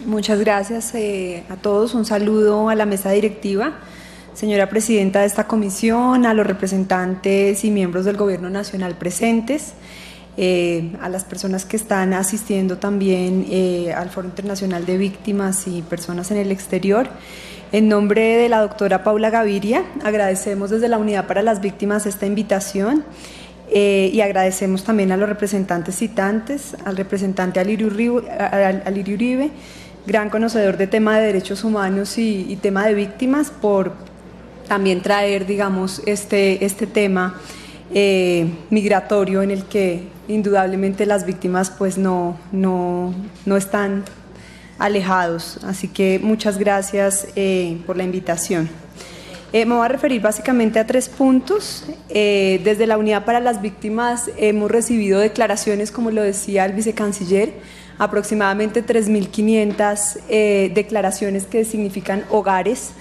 Muchas gracias a todos. Un saludo a la mesa directiva, señora presidenta de esta comisión, a los representantes y miembros del Gobierno Nacional presentes, a las personas que están asistiendo también al Foro Internacional de Víctimas y Personas en el Exterior. En nombre de la doctora Paula Gaviria, agradecemos desde la Unidad para las Víctimas esta invitación. Y agradecemos también a los representantes citantes, al representante Alirio Uribe, gran conocedor de tema de derechos humanos y tema de víctimas, por también traer, digamos, este tema migratorio en el que indudablemente las víctimas pues no están alejados. Así que muchas gracias por la invitación. Me voy a referir básicamente a 3 puntos. Desde la Unidad para las Víctimas hemos recibido declaraciones, como lo decía el vicecanciller, aproximadamente 3.500 declaraciones que significan hogares.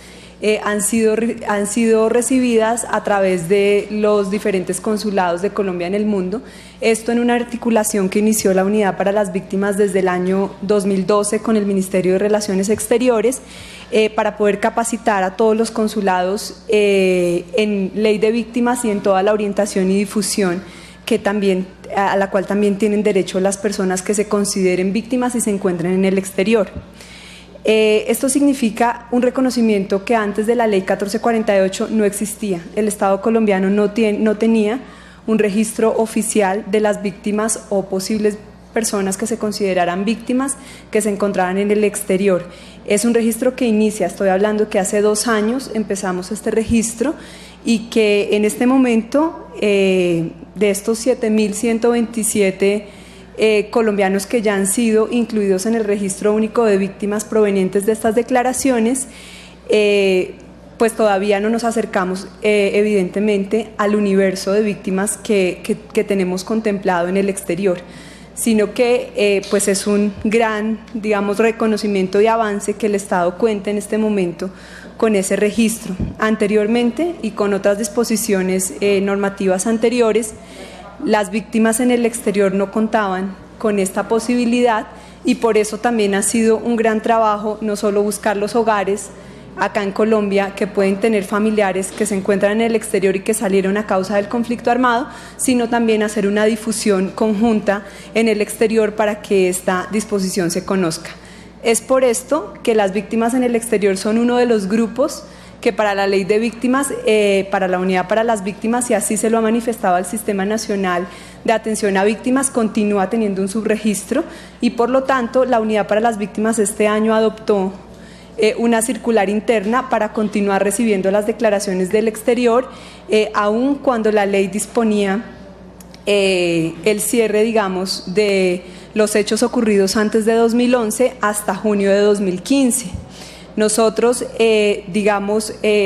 Han sido recibidas a través de los diferentes consulados de Colombia en el mundo. Esto en una articulación que inició la Unidad para las Víctimas desde el año 2012 con el Ministerio de Relaciones Exteriores, para poder capacitar a todos los consulados en ley de víctimas y en toda la orientación y difusión a la cual también tienen derecho las personas que se consideren víctimas y se encuentren en el exterior. Esto significa un reconocimiento que antes de la ley 1448 no existía. El Estado colombiano no tenía un registro oficial de las víctimas o posibles personas que se consideraran víctimas que se encontraran en el exterior. Es un registro que inicia, estoy hablando que hace 2 años empezamos este registro y que en este momento de estos 7.127 colombianos que ya han sido incluidos en el registro único de víctimas provenientes de estas declaraciones, pues todavía no nos acercamos evidentemente al universo de víctimas que tenemos contemplado en el exterior, sino que pues es un gran, digamos, reconocimiento y avance que el Estado cuenta en este momento con ese registro. Anteriormente y con otras disposiciones normativas anteriores, las víctimas en el exterior no contaban con esta posibilidad y por eso también ha sido un gran trabajo no solo buscar los hogares acá en Colombia que pueden tener familiares que se encuentran en el exterior y que salieron a causa del conflicto armado, sino también hacer una difusión conjunta en el exterior para que esta disposición se conozca. Es por esto que las víctimas en el exterior son uno de los grupos que para la ley de víctimas, para la Unidad para las Víctimas, y así se lo ha manifestado al Sistema Nacional de Atención a Víctimas, continúa teniendo un subregistro y por lo tanto la Unidad para las Víctimas este año adoptó una circular interna para continuar recibiendo las declaraciones del exterior, aun cuando la ley disponía el cierre, digamos, de los hechos ocurridos antes de 2011 hasta junio de 2015. Nosotros,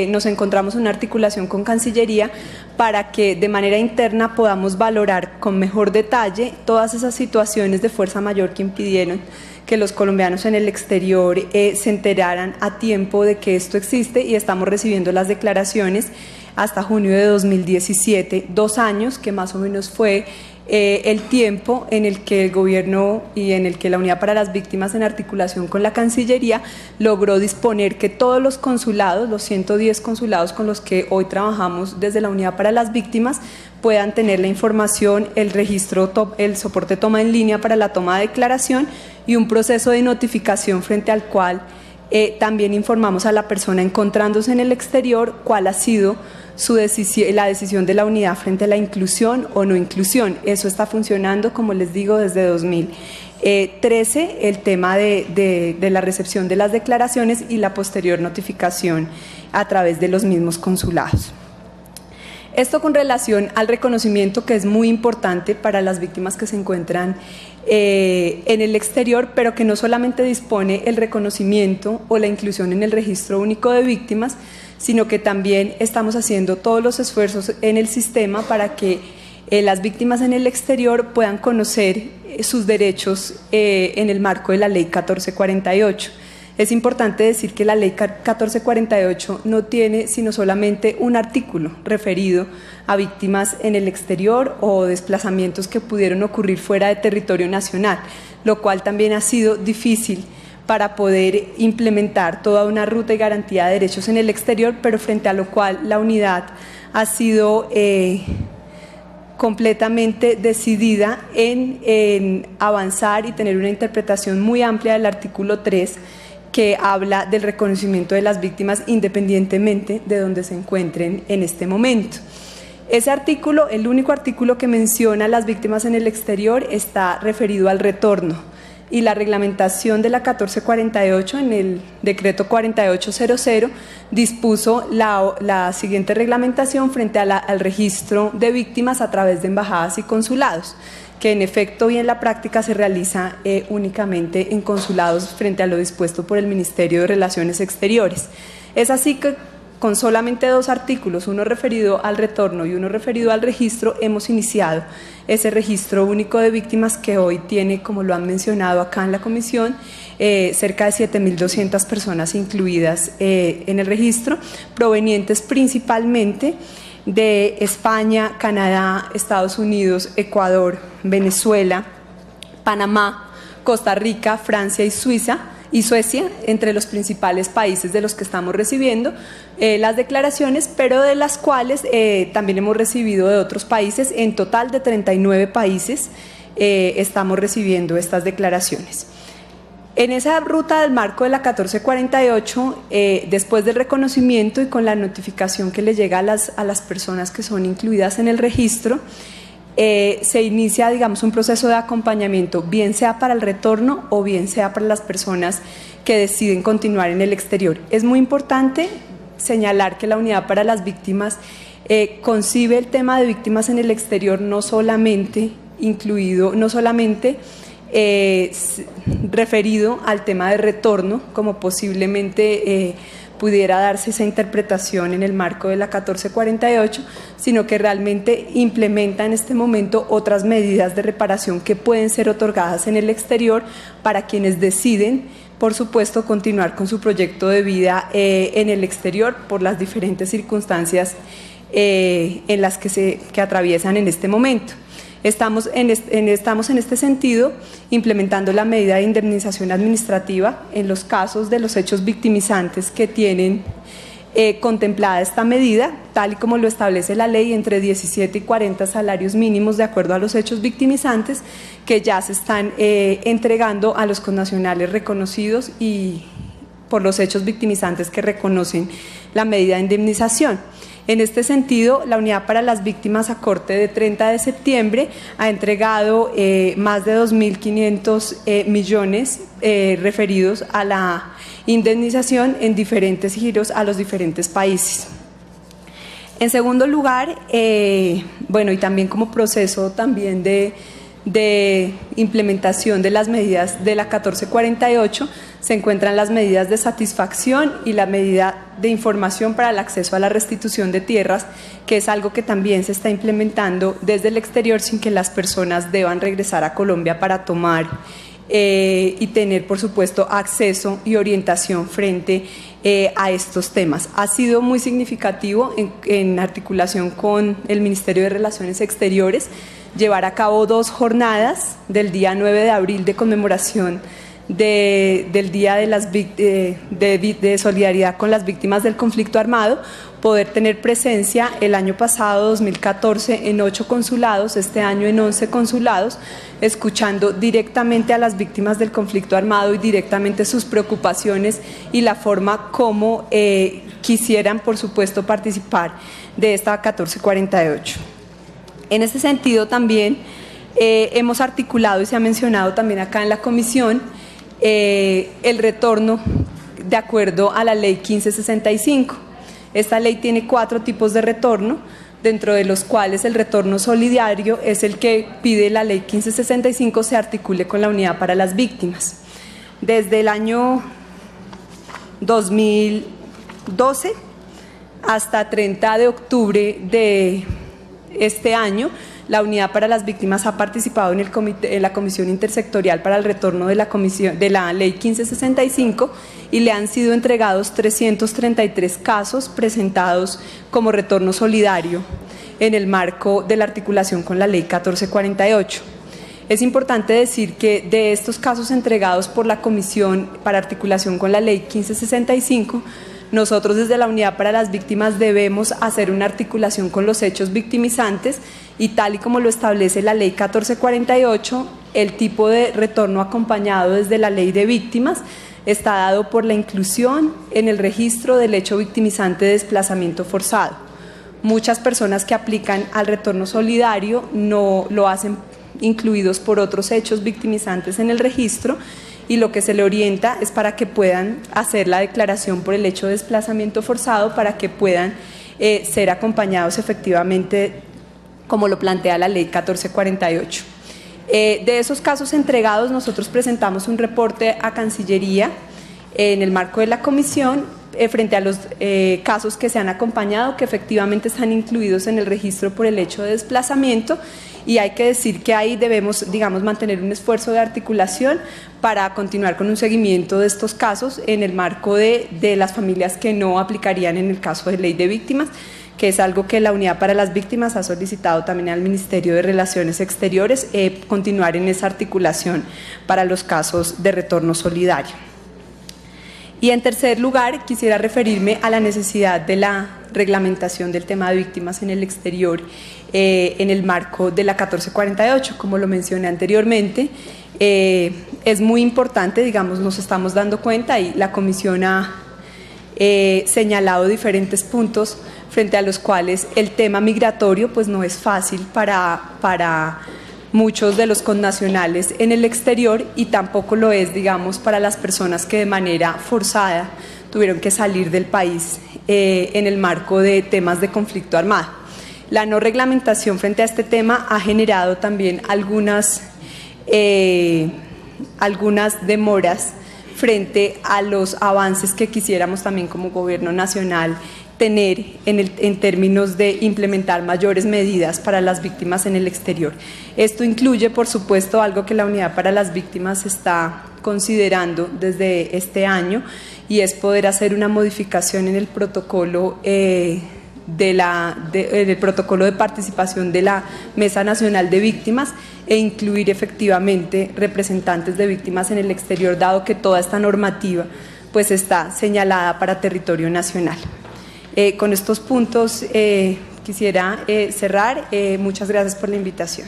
nos encontramos en una articulación con Cancillería para que de manera interna podamos valorar con mejor detalle todas esas situaciones de fuerza mayor que impidieron que los colombianos en el exterior se enteraran a tiempo de que esto existe, y estamos recibiendo las declaraciones hasta junio de 2017, 2 años que más o menos fue el tiempo en el que el gobierno y en el que la Unidad para las Víctimas, en articulación con la Cancillería, logró disponer que todos los consulados, los 110 consulados con los que hoy trabajamos desde la Unidad para las Víctimas, puedan tener la información, el registro, el soporte toma en línea para la toma de declaración y un proceso de notificación frente al cual también informamos a la persona encontrándose en el exterior cuál ha sido la decisión de la unidad frente a la inclusión o no inclusión. Eso está funcionando, como les digo, desde 2013, el tema de la recepción de las declaraciones y la posterior notificación a través de los mismos consulados. Esto con relación al reconocimiento, que es muy importante para las víctimas que se encuentran en el exterior, pero que no solamente dispone el reconocimiento o la inclusión en el registro único de víctimas, sino que también estamos haciendo todos los esfuerzos en el sistema para que las víctimas en el exterior puedan conocer sus derechos en el marco de la Ley 1448. Es importante decir que la Ley 1448 no tiene sino solamente un artículo referido a víctimas en el exterior o desplazamientos que pudieron ocurrir fuera de territorio nacional, lo cual también ha sido difícil para poder implementar toda una ruta y garantía de derechos en el exterior, pero frente a lo cual la unidad ha sido completamente decidida en avanzar y tener una interpretación muy amplia del artículo 3, que habla del reconocimiento de las víctimas independientemente de donde se encuentren en este momento. Ese artículo, el único artículo que menciona a las víctimas en el exterior, está referido al retorno, y la reglamentación de la 1448 en el decreto 4800 dispuso la siguiente reglamentación frente a al registro de víctimas a través de embajadas y consulados, que en efecto y en la práctica se realiza únicamente en consulados frente a lo dispuesto por el Ministerio de Relaciones Exteriores. Es así que con solamente 2 artículos, uno referido al retorno y uno referido al registro, hemos iniciado ese registro único de víctimas que hoy tiene, como lo han mencionado acá en la comisión, cerca de 7.200 personas incluidas en el registro, provenientes principalmente de España, Canadá, Estados Unidos, Ecuador, Venezuela, Panamá, Costa Rica, Francia y Suecia, entre los principales países de los que estamos recibiendo las declaraciones, pero de las cuales también hemos recibido de otros países. En total de 39 países estamos recibiendo estas declaraciones. En esa ruta del marco de la 1448, después del reconocimiento y con la notificación que le llega a las personas que son incluidas en el registro, se inicia, digamos, un proceso de acompañamiento, bien sea para el retorno o bien sea para las personas que deciden continuar en el exterior. Es muy importante señalar que la Unidad para las Víctimas concibe el tema de víctimas en el exterior no solamente referido al tema de retorno, como posiblemente pudiera darse esa interpretación en el marco de la 1448, sino que realmente implementa en este momento otras medidas de reparación que pueden ser otorgadas en el exterior para quienes deciden, por supuesto, continuar con su proyecto de vida en el exterior por las diferentes circunstancias en las que atraviesan en este momento. Estamos en este sentido implementando la medida de indemnización administrativa en los casos de los hechos victimizantes que tienen contemplada esta medida, tal y como lo establece la ley, entre 17 y 40 salarios mínimos de acuerdo a los hechos victimizantes que ya se están entregando a los connacionales reconocidos y por los hechos victimizantes que reconocen la medida de indemnización. En este sentido, la Unidad para las Víctimas, a corte de 30 de septiembre, ha entregado más de 2.500 millones referidos a la indemnización en diferentes giros a los diferentes países. En segundo lugar, bueno, y también como proceso también de implementación de las medidas de la 1448, se encuentran las medidas de satisfacción y la medida de información para el acceso a la restitución de tierras, que es algo que también se está implementando desde el exterior sin que las personas deban regresar a Colombia para tomar y tener, por supuesto, acceso y orientación frente a estos temas. Ha sido muy significativo en articulación con el Ministerio de Relaciones Exteriores llevar a cabo 2 jornadas del día 9 de abril de conmemoración del Día de Solidaridad con las Víctimas del Conflicto Armado, poder tener presencia el año pasado, 2014, en 8 consulados, este año en 11 consulados, escuchando directamente a las víctimas del conflicto armado y directamente sus preocupaciones y la forma como quisieran, por supuesto, participar de esta 1448. En este sentido también hemos articulado, y se ha mencionado también acá en la comisión, el retorno de acuerdo a la ley 1565. Esta ley tiene 4 tipos de retorno, dentro de los cuales el retorno solidario es el que pide la ley 1565 se articule con la Unidad para las Víctimas. Desde el año 2012 hasta 30 de octubre de este año, la Unidad para las Víctimas ha participado en la Comisión Intersectorial para el Retorno de la Ley 1565 y le han sido entregados 333 casos presentados como retorno solidario en el marco de la articulación con la Ley 1448. Es importante decir que de estos casos entregados por la Comisión para articulación con la Ley 1565, nosotros desde la Unidad para las Víctimas debemos hacer una articulación con los hechos victimizantes y tal y como lo establece la Ley 1448, el tipo de retorno acompañado desde la Ley de Víctimas está dado por la inclusión en el registro del hecho victimizante de desplazamiento forzado. Muchas personas que aplican al retorno solidario no lo hacen incluidos por otros hechos victimizantes en el registro y lo que se le orienta es para que puedan hacer la declaración por el hecho de desplazamiento forzado para que puedan ser acompañados efectivamente como lo plantea la Ley 1448. De esos casos entregados, nosotros presentamos un reporte a Cancillería en el marco de la comisión frente a los casos que se han acompañado, que efectivamente están incluidos en el registro por el hecho de desplazamiento, y hay que decir que ahí debemos, digamos, mantener un esfuerzo de articulación para continuar con un seguimiento de estos casos en el marco de las familias que no aplicarían en el caso de Ley de Víctimas, que es algo que la Unidad para las Víctimas ha solicitado también al Ministerio de Relaciones Exteriores, continuar en esa articulación para los casos de retorno solidario. Y en tercer lugar, quisiera referirme a la necesidad de la reglamentación del tema de víctimas en el exterior en el marco de la 1448, como lo mencioné anteriormente. Es muy importante, digamos, nos estamos dando cuenta y la Comisión ha señalado diferentes puntos frente a los cuales el tema migratorio pues no es fácil para muchos de los connacionales en el exterior y tampoco lo es, digamos, para las personas que de manera forzada tuvieron que salir del país en el marco de temas de conflicto armado. La no reglamentación frente a este tema ha generado también algunas demoras frente a los avances que quisiéramos también como Gobierno Nacional tener en términos de implementar mayores medidas para las víctimas en el exterior. Esto incluye, por supuesto, algo que la Unidad para las Víctimas está considerando desde este año y es poder hacer una modificación en el protocolo del protocolo de participación de la Mesa Nacional de Víctimas e incluir efectivamente representantes de víctimas en el exterior, dado que toda esta normativa pues está señalada para territorio nacional. Con estos puntos quisiera cerrar. Muchas gracias por la invitación.